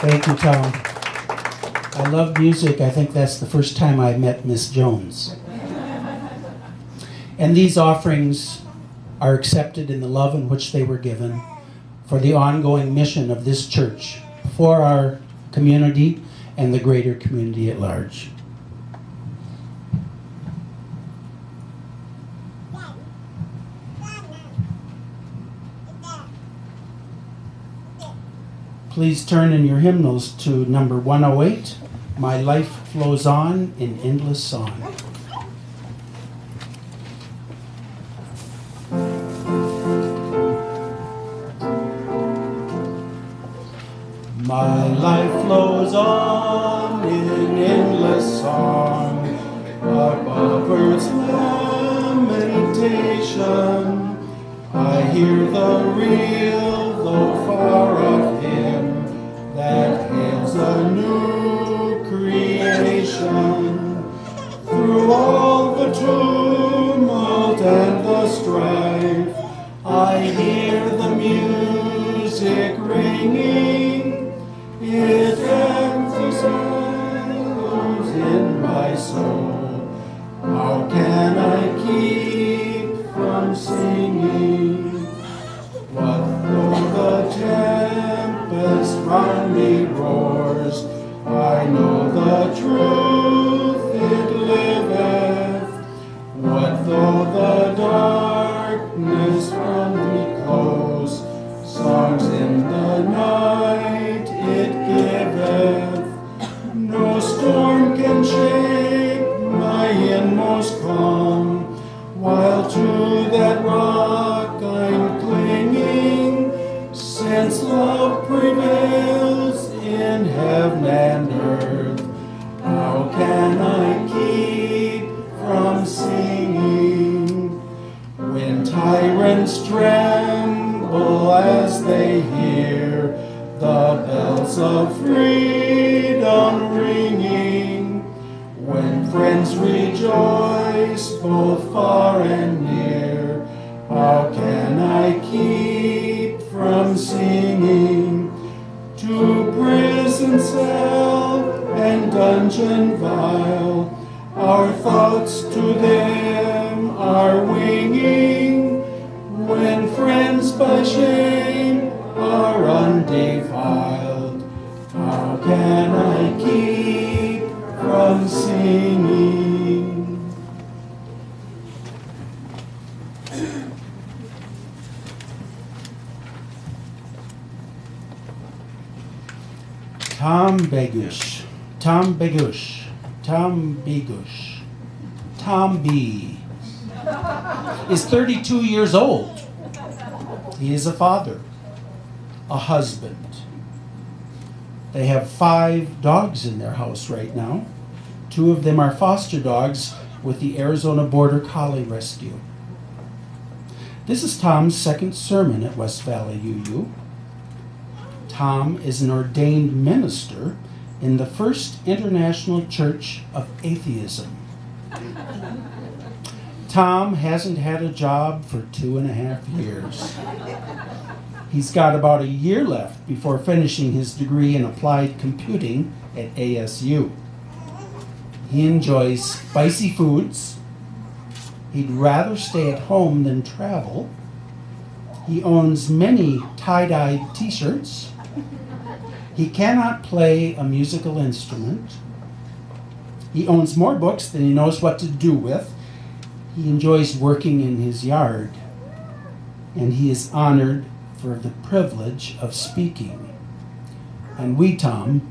Thank you, Tom. I love music. I think that's the first time I met Miss Jones. And these offerings are accepted in the love in which they were given for the ongoing mission of this church, for our community and the greater community at large. Please turn in your hymnals to number 108, My Life Flows On in Endless Song. My life flows on in endless song, above earth's lamentation. I hear the real, though far off hymn, that hails a new creation. Through all the tumult and the strife, I hear the music ringing. It echoes in my soul. How can I keep from singing? What though the tempest round me roars? I know the truth, it liveth. What though the darkness round me close? Songs in the night it giveth. No storm can shake my inmost calm, while to that rock I'm clinging, since love prevails in heaven and earth. How can I keep from singing when tyrants tremble as they hear the bells of freedom ringing, when friends rejoice both far and near? How can I keep from singing to prison cell and dungeon vile? Our thoughts to them are winging, when friends by shame are undefiled. How can I keep from singing? Tom Begush, Tom Begush, Tom Begush, Tom B. is 32 years old. He is a father, a husband. They have 5 dogs in their house right now. 2 of them are foster dogs with the Arizona Border Collie Rescue. This is Tom's second sermon at West Valley UU. Tom is an ordained minister in the First International Church of Atheism. Tom hasn't had a job for 2.5 years. He's got about a year left before finishing his degree in applied computing at ASU. He enjoys spicy foods. He'd rather stay at home than travel. He owns many tie-dyed t-shirts. He cannot play a musical instrument. He owns more books than he knows what to do with. He enjoys working in his yard. And he is honored for the privilege of speaking. And we, Tom,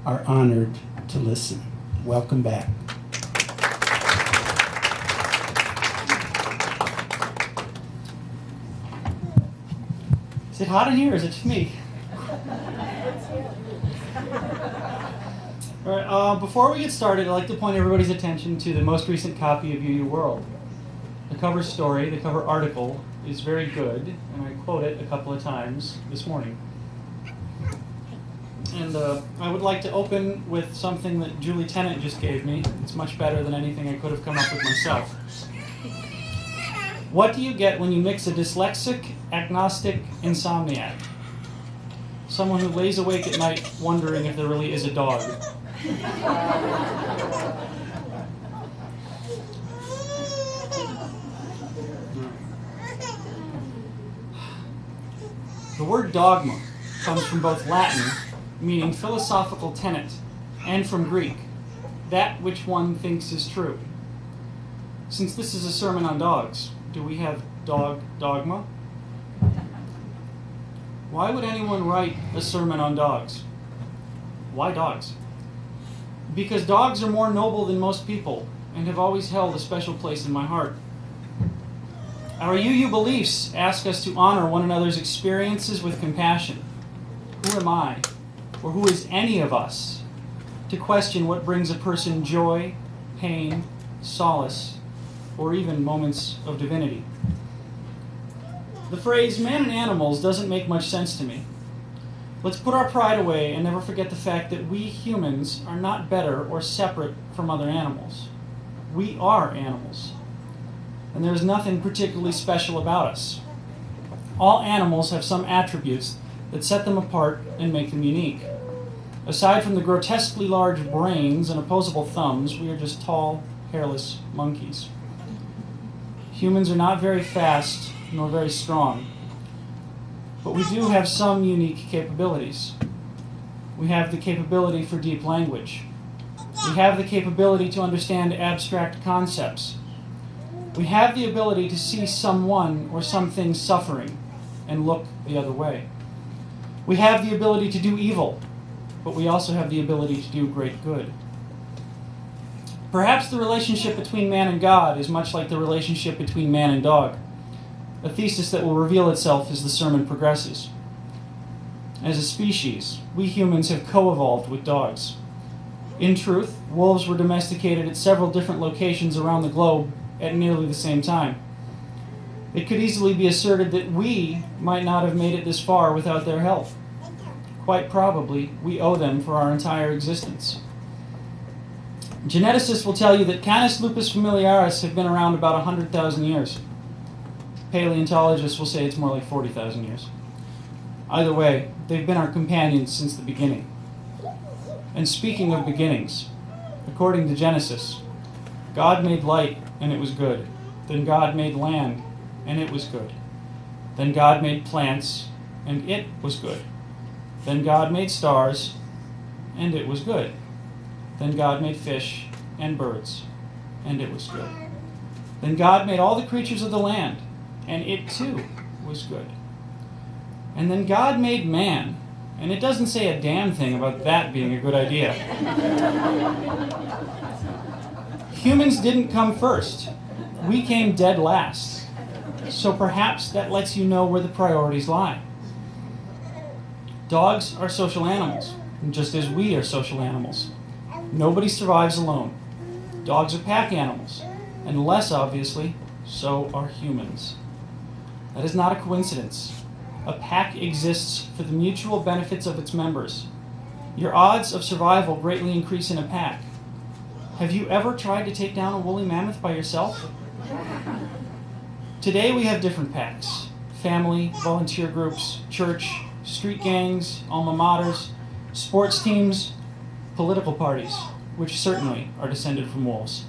are honored to listen. Welcome back. Is it hot in here or is it just me? All right, before we get started, I'd like to point everybody's attention to the most recent copy of UU World. The cover story, the cover article, is very good, and I quote it a couple of times this morning. And I would like to open with something that Julie Tennant just gave me. It's much better than anything I could have come up with myself. What do you get when you mix a dyslexic, agnostic, insomniac? Someone who lays awake at night wondering if there really is a dog. The word dogma comes from both Latin, meaning philosophical tenet, and from Greek, that which one thinks is true. Since this is a sermon on dogs, do we have dogma? Why would anyone write a sermon on dogs? Why dogs? Because dogs are more noble than most people and have always held a special place in my heart. Our UU beliefs ask us to honor one another's experiences with compassion. Who am I, or who is any of us, to question what brings a person joy, pain, solace, or even moments of divinity? The phrase man and animals doesn't make much sense to me. Let's put our pride away and never forget the fact that we humans are not better or separate from other animals. We are animals, and there's nothing particularly special about us. All animals have some attributes that set them apart and make them unique. Aside from the grotesquely large brains and opposable thumbs, we are just tall, hairless monkeys. Humans are not very fast nor very strong, but we do have some unique capabilities. We have the capability for deep language. We have the capability to understand abstract concepts. We have the ability to see someone or something suffering and look the other way. We have the ability to do evil, but we also have the ability to do great good. Perhaps the relationship between man and God is much like the relationship between man and dog, a thesis that will reveal itself as the sermon progresses. As a species, we humans have co-evolved with dogs. In truth, wolves were domesticated at several different locations around the globe at nearly the same time. It could easily be asserted that we might not have made it this far without their help. Quite probably, we owe them for our entire existence. Geneticists will tell you that Canis lupus familiaris have been around about 100,000 years. Paleontologists will say it's more like 40,000 years. Either way, they've been our companions since the beginning. And speaking of beginnings, according to Genesis, God made light, and it was good. Then God made land, and it was good. Then God made plants, and it was good. Then God made stars, and it was good. Then God made fish and birds, and it was good. Then God made all the creatures of the land, and it too was good. And then God made man, and it doesn't say a damn thing about that being a good idea. Humans didn't come first. We came dead last. So perhaps that lets you know where the priorities lie. Dogs are social animals, just as we are social animals. Nobody survives alone. Dogs are pack animals, and less obviously, so are humans. That is not a coincidence. A pack exists for the mutual benefits of its members. Your odds of survival greatly increase in a pack. Have you ever tried to take down a woolly mammoth by yourself? Today we have different packs: family, volunteer groups, church, street gangs, alma maters, sports teams, political parties, which certainly are descended from wolves.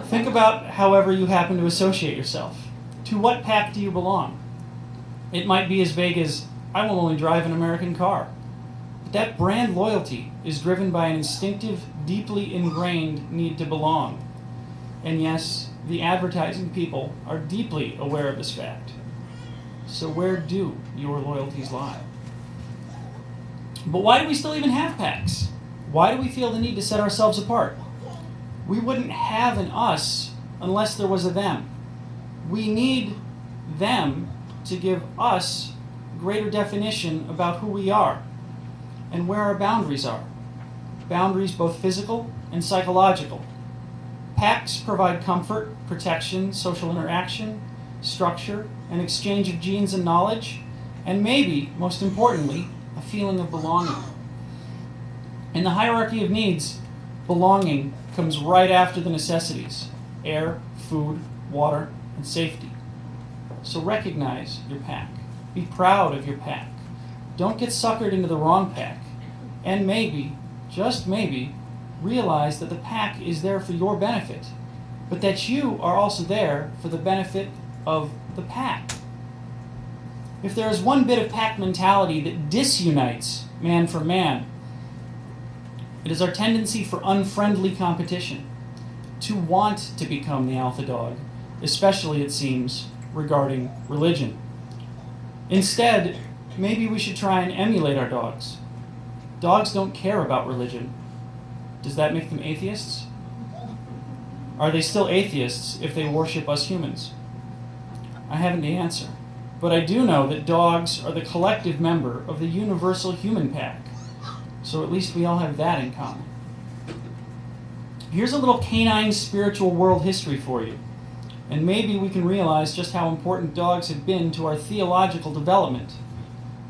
Think about however you happen to associate yourself. To what pack do you belong? It might be as vague as, I will only drive an American car. But that brand loyalty is driven by an instinctive, deeply ingrained need to belong. And yes, the advertising people are deeply aware of this fact. So where do your loyalties lie? But why do we still even have packs? Why do we feel the need to set ourselves apart? We wouldn't have an us unless there was a them. We need them to give us greater definition about who we are and where our boundaries are. Boundaries both physical and psychological. Packs provide comfort, protection, social interaction, structure, an exchange of genes and knowledge, and maybe, most importantly, a feeling of belonging. In the hierarchy of needs, belonging comes right after the necessities: air, food, water, and safety. So recognize your pack. Be proud of your pack. Don't get suckered into the wrong pack. And maybe, just maybe, realize that the pack is there for your benefit, but that you are also there for the benefit of the pack. If there is one bit of pack mentality that disunites man from man, it is our tendency for unfriendly competition, to want to become the alpha dog, especially, it seems, regarding religion. Instead, maybe we should try and emulate our dogs. Dogs don't care about religion. Does that make them atheists? Are they still atheists if they worship us humans? I haven't the answer, but I do know that dogs are the collective member of the universal human pack, so at least we all have that in common. Here's a little canine spiritual world history for you, and maybe we can realize just how important dogs have been to our theological development.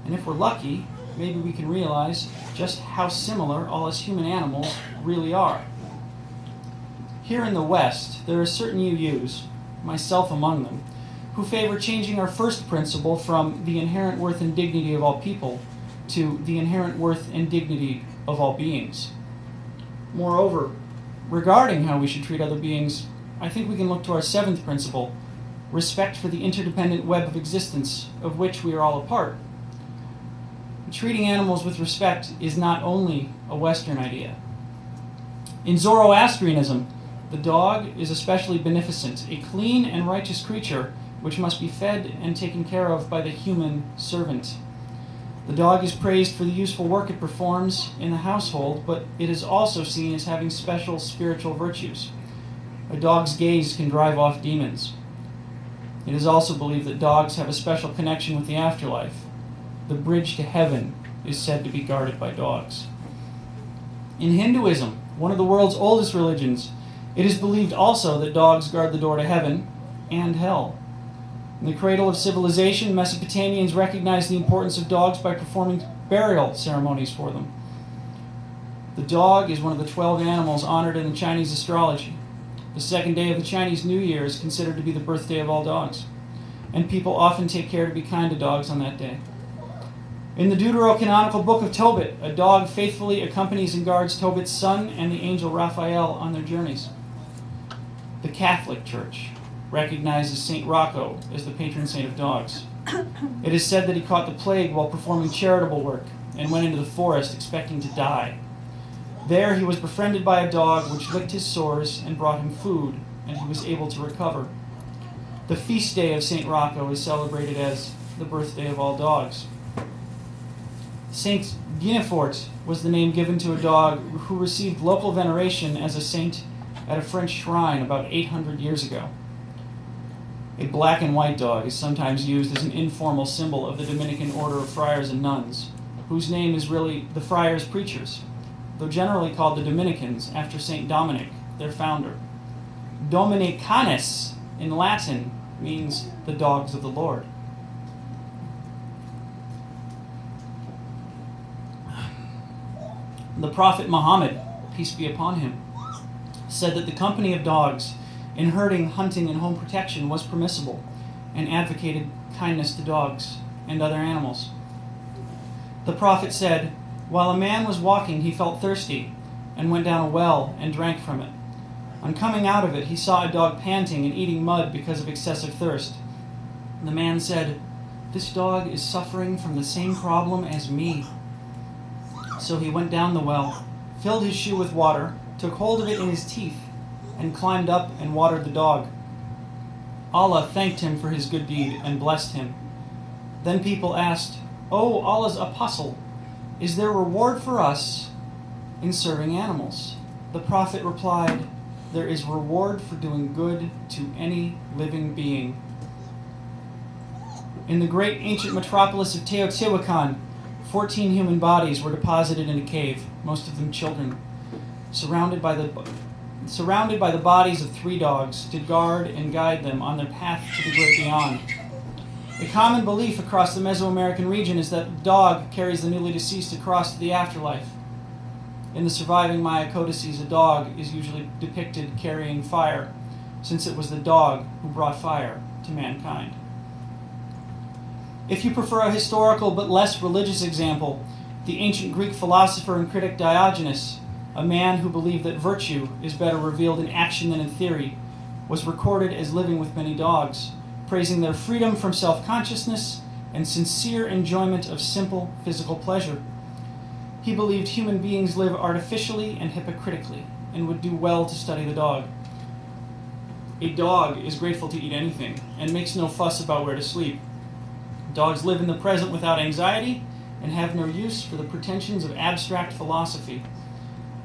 And if we're lucky, maybe we can realize just how similar all us human animals really are. Here in the West, there are certain UUs, myself among them, who favor changing our first principle from the inherent worth and dignity of all people to the inherent worth and dignity of all beings. Moreover, regarding how we should treat other beings, I think we can look to our seventh principle: respect for the interdependent web of existence of which we are all a part. Treating animals with respect is not only a Western idea. In Zoroastrianism, the dog is especially beneficent, a clean and righteous creature which must be fed and taken care of by the human servant. The dog is praised for the useful work it performs in the household, but it is also seen as having special spiritual virtues. A dog's gaze can drive off demons. It is also believed that dogs have a special connection with the afterlife. the bridge to heaven is said to be guarded by dogs. In Hinduism, one of the world's oldest religions, it is believed also that dogs guard the door to heaven and hell. In the cradle of civilization, Mesopotamians recognized the importance of dogs by performing burial ceremonies for them. The dog is one of the 12 animals honored in the Chinese astrology. The second day of the Chinese New Year is considered to be the birthday of all dogs, and people often take care to be kind to dogs on that day. In the Deuterocanonical book of Tobit, a dog faithfully accompanies and guards Tobit's son and the angel Raphael on their journeys. The Catholic Church recognizes Saint Rocco as the patron saint of dogs. It is said that he caught the plague while performing charitable work and went into the forest expecting to die. There he was befriended by a dog which licked his sores and brought him food, and he was able to recover. The feast day of St. Rocco is celebrated as the birthday of all dogs. Saint Guinefort was the name given to a dog who received local veneration as a saint at a French shrine about 800 years ago. A black and white dog is sometimes used as an informal symbol of the Dominican order of friars and nuns, whose name is really the friars preachers, though generally called the Dominicans after St. Dominic, their founder. Dominicanus in Latin means the dogs of the Lord. The Prophet Muhammad, peace be upon him, said that the company of dogs in herding, hunting, and home protection was permissible, and advocated kindness to dogs and other animals. The Prophet said, "While a man was walking, he felt thirsty, and went down a well and drank from it. On coming out of it, he saw a dog panting and eating mud because of excessive thirst. The man said, 'This dog is suffering from the same problem as me.' So he went down the well, filled his shoe with water, took hold of it in his teeth, and climbed up and watered the dog. Allah thanked him for his good deed and blessed him. Then people asked, 'O Allah's apostle, is there reward for us in serving animals?' The Prophet replied, 'There is reward for doing good to any living being.'" In the great ancient metropolis of Teotihuacan, 14 human bodies were deposited in a cave, most of them children, surrounded by the bodies of 3 dogs to guard and guide them on their path to the great beyond. A common belief across the Mesoamerican region is that the dog carries the newly deceased across to the afterlife. In the surviving Maya codices, a dog is usually depicted carrying fire, since it was the dog who brought fire to mankind. If you prefer a historical but less religious example, the ancient Greek philosopher and critic Diogenes, a man who believed that virtue is better revealed in action than in theory, was recorded as living with many dogs, praising their freedom from self-consciousness and sincere enjoyment of simple physical pleasure. He believed human beings live artificially and hypocritically, and would do well to study the dog. A dog is grateful to eat anything, and makes no fuss about where to sleep. Dogs live in the present without anxiety, and have no use for the pretensions of abstract philosophy.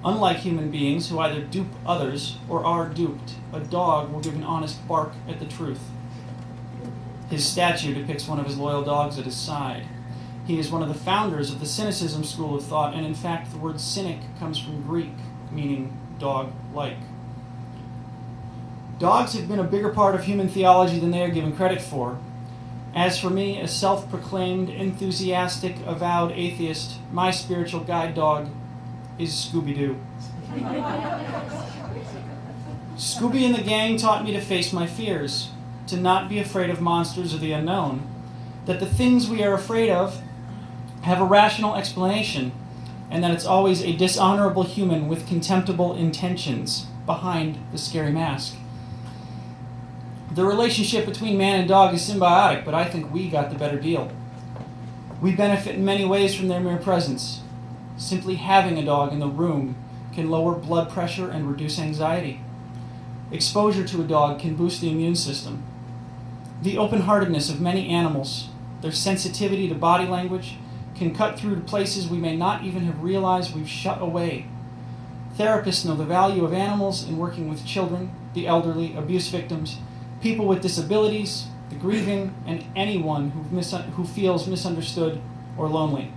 Unlike human beings who either dupe others or are duped, a dog will give an honest bark at the truth. His statue depicts one of his loyal dogs at his side. He is one of the founders of the cynicism school of thought, and in fact the word cynic comes from Greek, meaning dog-like. Dogs have been a bigger part of human theology than they are given credit for. As for me, a self-proclaimed, enthusiastic, avowed atheist, my spiritual guide dog is Scooby-Doo. Scooby and the gang taught me to face my fears, to not be afraid of monsters or the unknown, that the things we are afraid of have a rational explanation, and that it's always a dishonorable human with contemptible intentions behind the scary mask. The relationship between man and dog is symbiotic, but I think we got the better deal. We benefit in many ways from their mere presence. Simply having a dog in the room can lower blood pressure and reduce anxiety. Exposure to a dog can boost the immune system. The open-heartedness of many animals, their sensitivity to body language, can cut through to places we may not even have realized we've shut away. Therapists know the value of animals in working with children, the elderly, abuse victims, people with disabilities, the grieving, and anyone who feels misunderstood or lonely.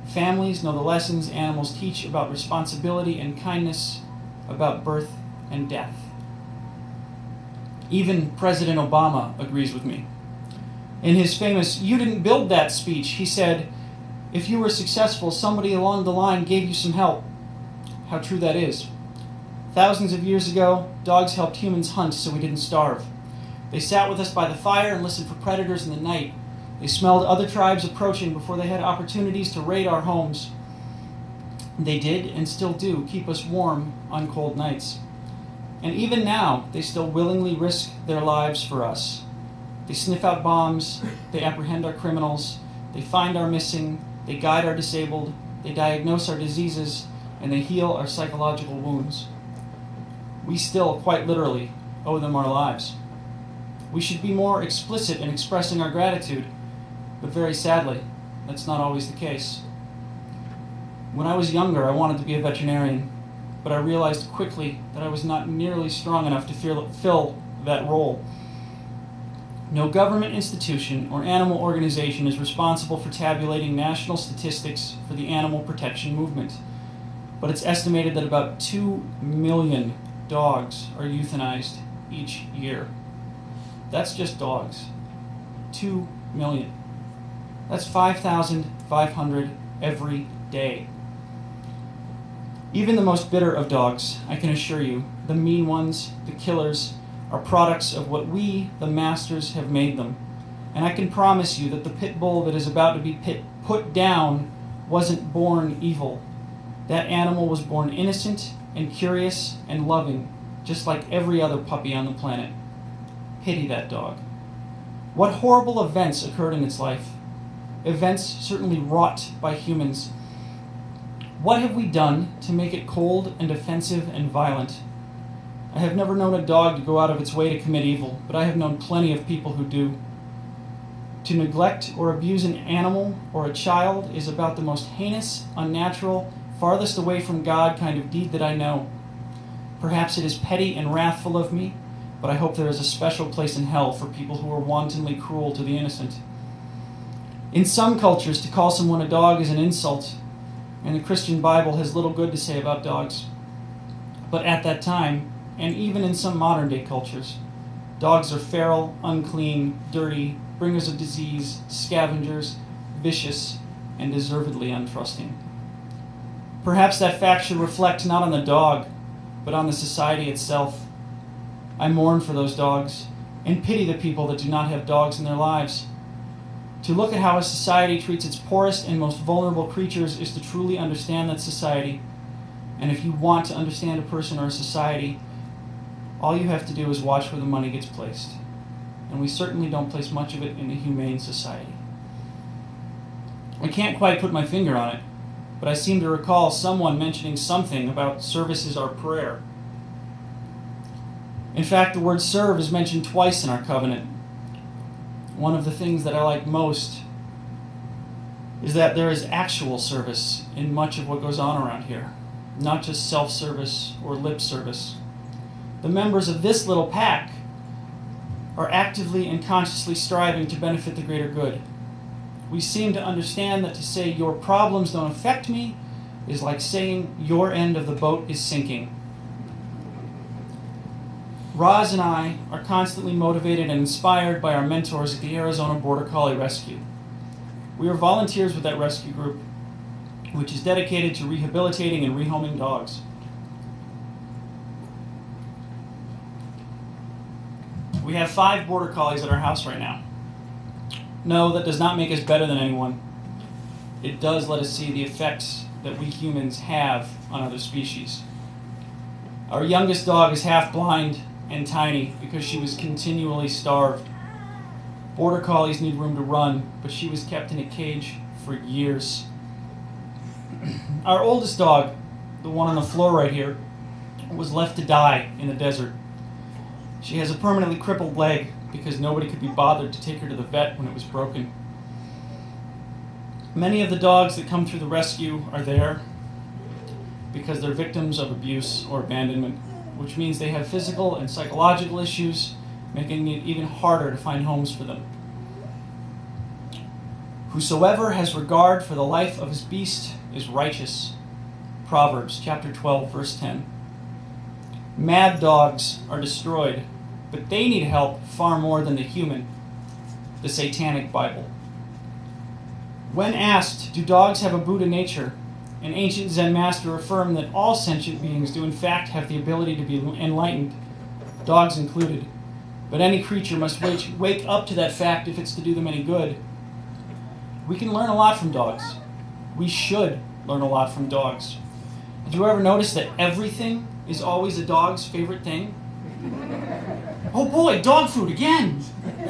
Families know the lessons animals teach about responsibility and kindness, about birth and death. Even President Obama agrees with me. In his famous "You didn't build that" speech, he said, "If you were successful, somebody along the line gave you some help." How true that is. Thousands of years ago, dogs helped humans hunt so we didn't starve. They sat with us by the fire and listened for predators in the night. They smelled other tribes approaching before they had opportunities to raid our homes. They did, and still do, keep us warm on cold nights. And even now, they still willingly risk their lives for us. They sniff out bombs, they apprehend our criminals, they find our missing, they guide our disabled, they diagnose our diseases, and they heal our psychological wounds. We still, quite literally, owe them our lives. We should be more explicit in expressing our gratitude, but very sadly, that's not always the case. When I was younger, I wanted to be a veterinarian, but I realized quickly that I was not nearly strong enough to fill that role. No government institution or animal organization is responsible for tabulating national statistics for the animal protection movement, but it's estimated that about 2 million dogs are euthanized each year. That's just dogs. 2 million. That's 5,500 every day. Even the most bitter of dogs, I can assure you, the mean ones, the killers, are products of what we, the masters, have made them. And I can promise you that the pit bull that is about to be put down wasn't born evil. That animal was born innocent and curious and loving, just like every other puppy on the planet. Pity that dog. What horrible events occurred in its life? Events certainly wrought by humans. What have we done to make it cold and offensive and violent? I have never known a dog to go out of its way to commit evil, but I have known plenty of people who do. To neglect or abuse an animal or a child is about the most heinous, unnatural, farthest away from God kind of deed that I know. Perhaps it is petty and wrathful of me, but I hope there is a special place in hell for people who are wantonly cruel to the innocent. In some cultures, to call someone a dog is an insult, and the Christian Bible has little good to say about dogs. But at that time, and even in some modern-day cultures, dogs are feral, unclean, dirty, bringers of disease, scavengers, vicious, and deservedly untrusting. Perhaps that fact should reflect not on the dog, but on the society itself. I mourn for those dogs, and pity the people that do not have dogs in their lives. To look at how a society treats its poorest and most vulnerable creatures is to truly understand that society. And if you want to understand a person or a society, all you have to do is watch where the money gets placed. And we certainly don't place much of it in a humane society. I can't quite put my finger on it, but I seem to recall someone mentioning something about service is our prayer. In fact, the word serve is mentioned twice in our covenant. One of the things that I like most is that there is actual service in much of what goes on around here, not just self-service or lip service. The members of this little pack are actively and consciously striving to benefit the greater good. We seem to understand that to say your problems don't affect me is like saying your end of the boat is sinking. Roz and I are constantly motivated and inspired by our mentors at the Arizona Border Collie Rescue. We are volunteers with that rescue group, which is dedicated to rehabilitating and rehoming dogs. We have 5 Border Collies at our house right now. No, that does not make us better than anyone. It does let us see the effects that we humans have on other species. Our youngest dog is half blind and tiny because she was continually starved. Border Collies need room to run, but she was kept in a cage for years. Our oldest dog, the one on the floor right here, was left to die in the desert. She has a permanently crippled leg because nobody could be bothered to take her to the vet when it was broken. Many of the dogs that come through the rescue are there because they're victims of abuse or abandonment, which means they have physical and psychological issues, making it even harder to find homes for them. Whosoever has regard for the life of his beast is righteous. Proverbs chapter 12, verse 10. Mad dogs are destroyed, but they need help far more than the human. The Satanic Bible. When asked, do dogs have a Buddha nature? An ancient Zen master affirmed that all sentient beings do in fact have the ability to be enlightened, dogs included. But any creature must wake up to that fact if it's to do them any good. We can learn a lot from dogs. We should learn a lot from dogs. Did you ever notice that everything is always a dog's favorite thing? Oh boy, dog food again!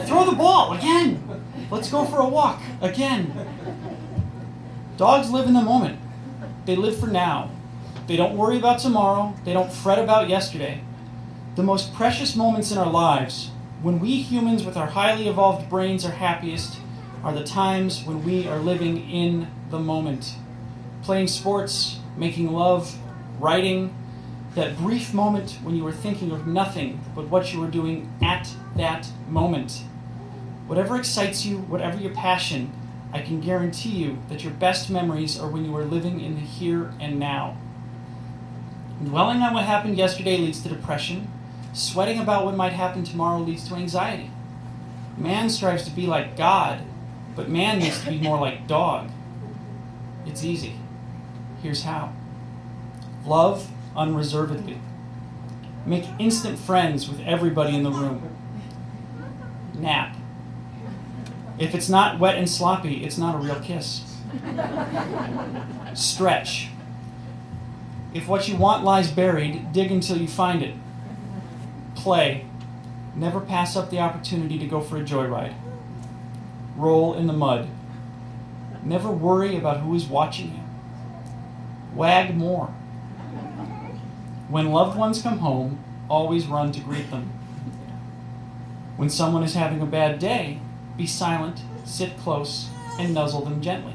Throw the ball again! Let's go for a walk again! Dogs live in the moment. They live for now. They don't worry about tomorrow. They don't fret about yesterday. The most precious moments in our lives, when we humans with our highly evolved brains are happiest, are the times when we are living in the moment. Playing sports, making love, writing, that brief moment when you were thinking of nothing but what you were doing at that moment. Whatever excites you, whatever your passion, I can guarantee you that your best memories are when you are living in the here and now. Dwelling on what happened yesterday leads to depression. Sweating about what might happen tomorrow leads to anxiety. Man strives to be like God, but man needs to be more like dog. It's easy. Here's how. Love unreservedly. Make instant friends with everybody in the room. Nap. If it's not wet and sloppy, it's not a real kiss. Stretch. If what you want lies buried, dig until you find it. Play. Never pass up the opportunity to go for a joyride. Roll in the mud. Never worry about who is watching you. Wag more. When loved ones come home, always run to greet them. When someone is having a bad day, be silent, sit close, and nuzzle them gently.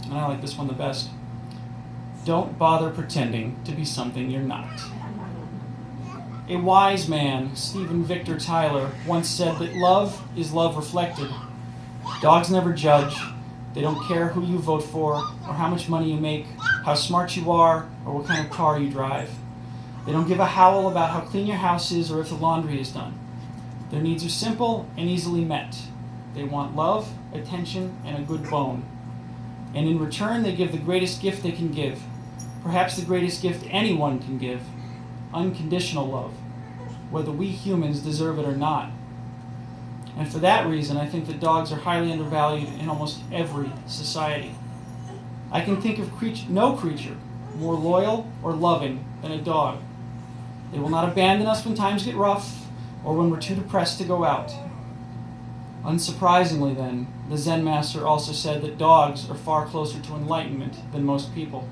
And I like this one the best. Don't bother pretending to be something you're not. A wise man, Stephen Victor Tyler, once said that love is love reflected. Dogs never judge. They don't care who you vote for, or how much money you make, how smart you are, or what kind of car you drive. They don't give a howl about how clean your house is or if the laundry is done. Their needs are simple and easily met. They want love, attention, and a good bone. And in return, they give the greatest gift they can give. Perhaps the greatest gift anyone can give. Unconditional love, whether we humans deserve it or not. And for that reason, I think that dogs are highly undervalued in almost every society. I can think of no creature more loyal or loving than a dog. They will not abandon us when times get rough or when we're too depressed to go out. Unsurprisingly then, the Zen master also said that dogs are far closer to enlightenment than most people.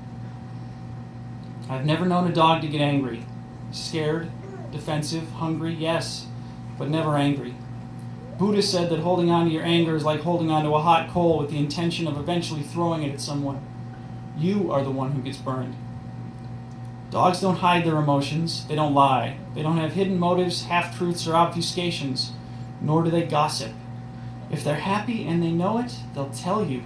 I've never known a dog to get angry. Scared, defensive, hungry, yes, but never angry. Buddha said that holding on to your anger is like holding on to a hot coal with the intention of eventually throwing it at someone. You are the one who gets burned. Dogs don't hide their emotions. They don't lie. They don't have hidden motives, half-truths, or obfuscations, nor do they gossip. If they're happy and they know it, they'll tell you.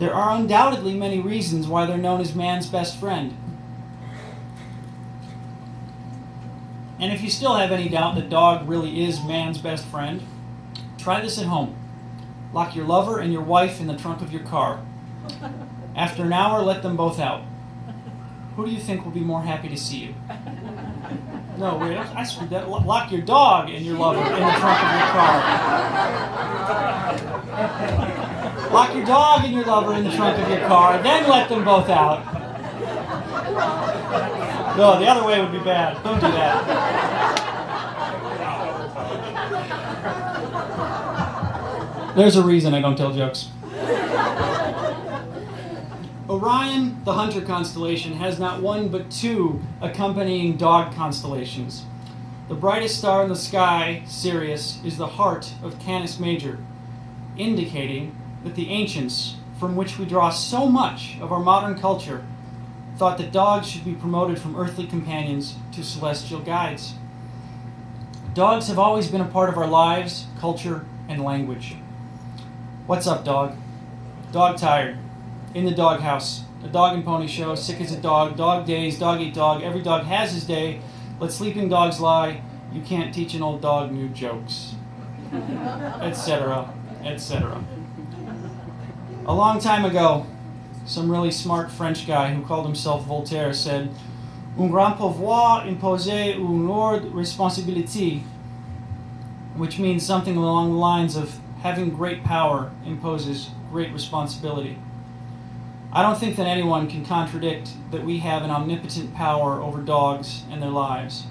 There are undoubtedly many reasons why they're known as man's best friend. And if you still have any doubt that dog really is man's best friend, try this at home. Lock your lover and your wife in the trunk of your car. After an hour, let them both out. Who do you think will be more happy to see you? No, wait, I screwed that. Lock your dog and your lover in the trunk of your car. Lock your dog and your lover in the trunk of your car, then let them both out. No, the other way would be bad. Don't do that. There's a reason I don't tell jokes. Orion, the hunter constellation, has not one but two accompanying dog constellations. The brightest star in the sky, Sirius, is the heart of Canis Major, indicating that the ancients, from which we draw so much of our modern culture, thought that dogs should be promoted from earthly companions to celestial guides. Dogs have always been a part of our lives, culture, and language. What's up, dog? Dog tired. In the doghouse. A dog and pony show. Sick as a dog. Dog days. Dog eat dog. Every dog has his day. Let sleeping dogs lie. You can't teach an old dog new jokes. Etc. Etc. A long time ago, some really smart French guy who called himself Voltaire said, "Un grand pouvoir impose une lourde responsabilité," which means something along the lines of having great power imposes great responsibility. I don't think that anyone can contradict that we have an omnipotent power over dogs and their lives.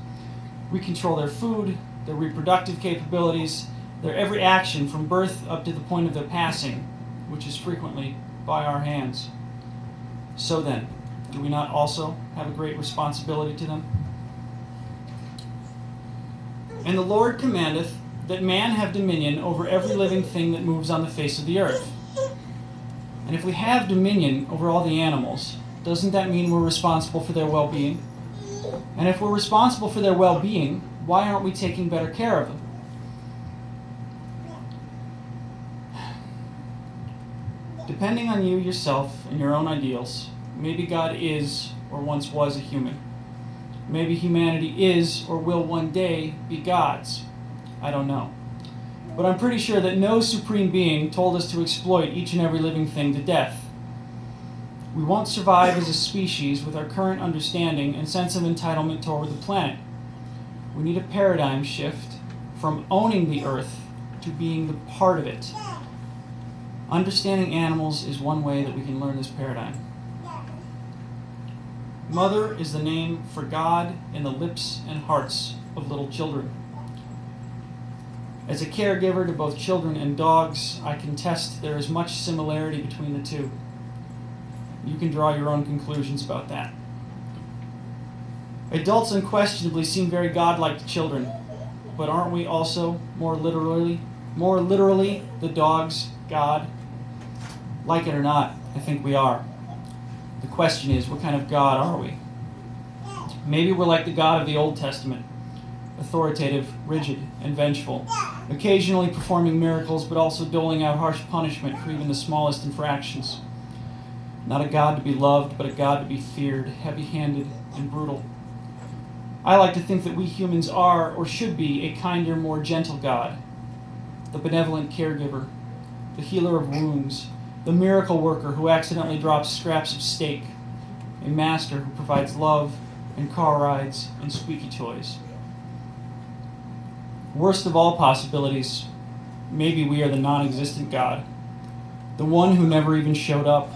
We control their food, their reproductive capabilities, their every action from birth up to the point of their passing, which is frequently by our hands. So then, do we not also have a great responsibility to them? And the Lord commandeth that man have dominion over every living thing that moves on the face of the earth. And if we have dominion over all the animals, doesn't that mean we're responsible for their well-being? And if we're responsible for their well-being, why aren't we taking better care of them? Depending on you yourself and your own ideals, maybe God is or once was a human. Maybe humanity is or will one day be God's. I don't know. But I'm pretty sure that no supreme being told us to exploit each and every living thing to death. We won't survive as a species with our current understanding and sense of entitlement toward the planet. We need a paradigm shift from owning the earth to being the part of it. Understanding animals is one way that we can learn this paradigm. Mother is the name for God in the lips and hearts of little children. As a caregiver to both children and dogs, I can attest there is much similarity between the two. You can draw your own conclusions about that. Adults unquestionably seem very godlike to children, but aren't we also more literally the dog's God? Like it or not, I think we are. The question is, what kind of God are we? Maybe we're like the God of the Old Testament, authoritative, rigid, and vengeful, occasionally performing miracles, but also doling out harsh punishment for even the smallest infractions. Not a God to be loved, but a God to be feared, heavy-handed, and brutal. I like to think that we humans are, or should be, a kinder, more gentle God, the benevolent caregiver, the healer of wounds, the miracle worker who accidentally drops scraps of steak, a master who provides love and car rides and squeaky toys. Worst of all possibilities, maybe we are the non-existent God, the one who never even showed up.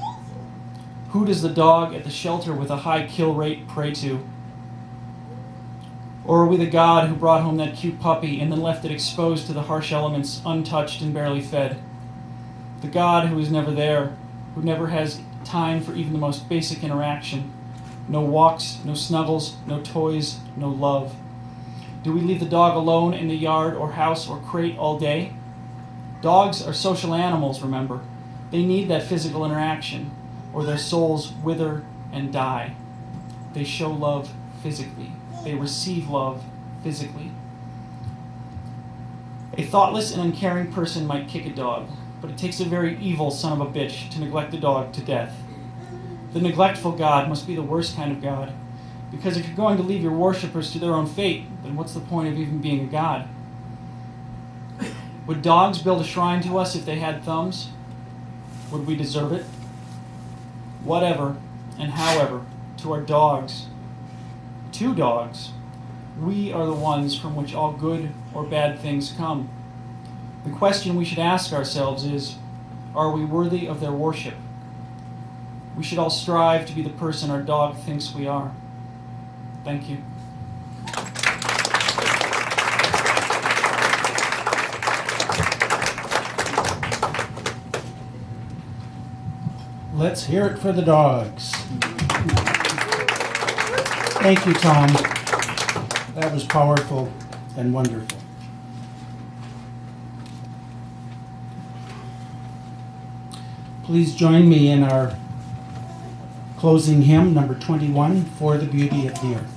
Who does the dog at the shelter with a high kill rate pray to? Or are we the God who brought home that cute puppy and then left it exposed to the harsh elements, untouched and barely fed? The God who is never there, who never has time for even the most basic interaction. No walks, no snuggles, no toys, no love. Do we leave the dog alone in the yard or house or crate all day? Dogs are social animals, remember. They need that physical interaction, or their souls wither and die. They show love physically. They receive love physically. A thoughtless and uncaring person might kick a dog, but it takes a very evil son of a bitch to neglect the dog to death. The neglectful God must be the worst kind of God, because if you're going to leave your worshippers to their own fate, then what's the point of even being a God? Would dogs build a shrine to us if they had thumbs? Would we deserve it? Whatever and however, to our dogs, two dogs, we are the ones from which all good or bad things come. The question we should ask ourselves is, are we worthy of their worship? We should all strive to be the person our dog thinks we are. Thank you. Let's hear it for the dogs. Thank you, Tom. That was powerful and wonderful. Please join me in our closing hymn, number 21, For the Beauty of the Earth.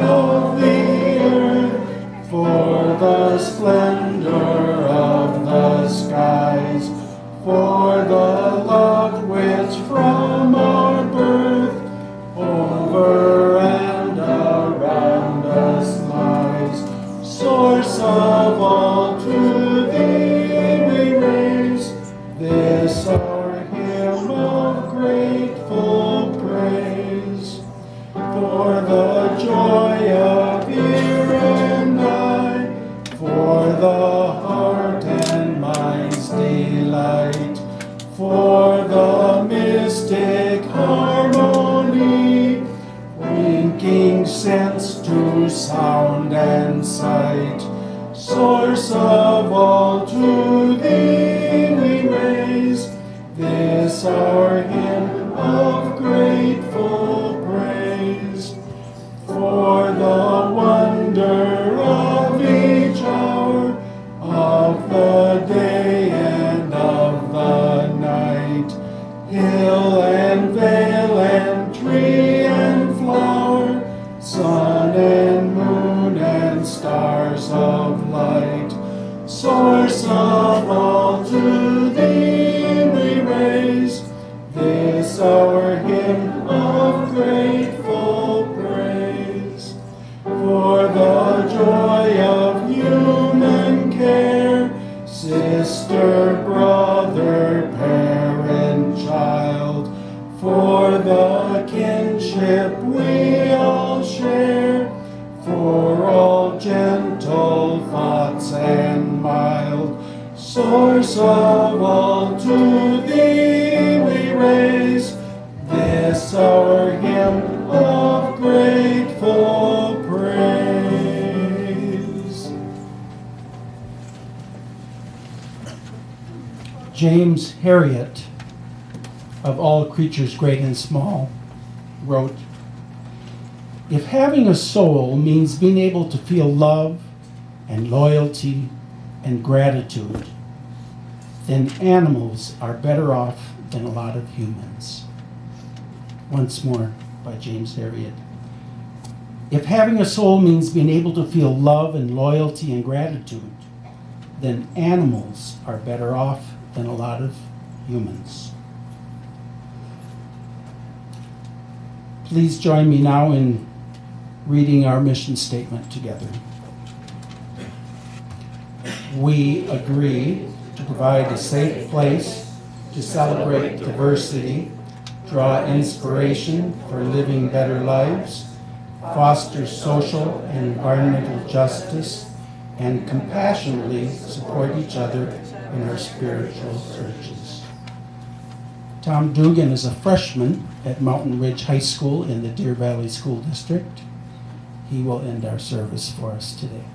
of the earth, for the splendor of the skies, for the love which from our birth over and around us lies. Source of all, to thee we raise this our hymn of grateful praise. For the joy of ear and eye, for the heart and mind's delight, for the mystic harmony, linking sense to sound and sight. Source of all, to thee we raise this our hymn of grateful praise. For the wonder of each hour, of the day and of the night, hill and vale and tree and flower, sun and moon and stars of light. Source of all, to thee we raise this our hymn of grateful praise. For the joy of human care, sister, brother, parent, child, for the kinship we all share, for all gentle thoughts and mild. Source of all, to thee we raise this our hymn of grateful praise. James Harriet, of all creatures great and small, wrote, "If having a soul means being able to feel love and loyalty and gratitude, then animals are better off than a lot of humans." Once more, by James Harriet. If having a soul means being able to feel love and loyalty and gratitude, then animals are better off than a lot of humans. Please join me now in reading our mission statement together. We agree to provide a safe place to celebrate diversity, draw inspiration for living better lives, foster social and environmental justice, and compassionately support each other in our spiritual churches. Tom Dugan is a freshman at Mountain Ridge High School in the Deer Valley School District. He will end our service for us today.